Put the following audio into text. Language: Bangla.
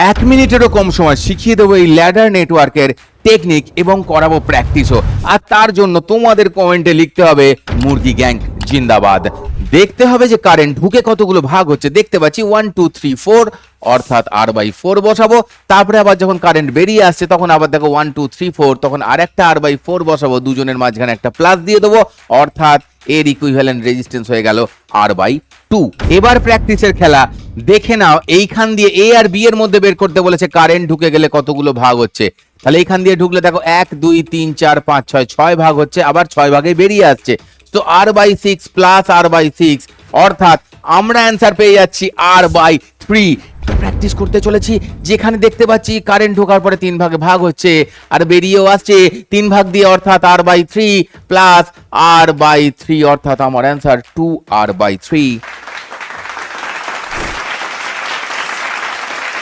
1 মিনিটেরও কম সময় শিখিয়ে দেবো এই ল্যাডার নেটওয়ার্কের টেকনিক এবং করাবো প্র্যাকটিসও। আর তার জন্য তোমাদের কমেন্টে লিখতে হবে মুরগি গ্যাং জিন্দাবাদ। দেখতে হবে যে কারেন্ট ঢুকে কতগুলো ভাগ হচ্ছে। দেখতে পাচ্ছি 1 2 3 4, অর্থাৎ r/4 বসাবো। তারপরে আবার যখন কারেন্ট বেরিয়ে আসছে তখন আবার দেখো 1 2 3 4, তখন আরেকটা r/4 বসাবো, দুজনের মাঝখানে একটা প্লাস দিয়ে দেবো, অর্থাৎ এর ইকুইভ্যালেন্ট রেজিস্ট্যান্স হয়ে গেল r/2। এবার প্র্যাকটিসের খেলা দেখে নাও, এইখান দিয়ে এ আর বি এর মধ্যে বের করতে বলেছে কারেন্ট ঢুকে গেলে কতগুলো ভাগ হচ্ছে। তাহলে এইখান দিয়ে ঢুকলে দেখো 1 2 3 4 5 6, 6 ভাগ হচ্ছে, আবার 6 ভাগে বেরিয়ে আসছে। তো r/6 প্লাস r/6, অর্থাৎ আমরা অ্যান্সার পেয়ে যাচ্ছি r/3। প্র্যাকটিস করতে চলেছি, যেখানে দেখতে পাচ্ছি কারেন্ট ঢোকার পরে 3 ভাগে ভাগ হচ্ছে আর বেরিয়েও আসছে 3 ভাগ দিয়ে, অর্থাৎ r/3 প্লাস r/3, অর্থাৎ আমার অ্যান্সার 2r/3।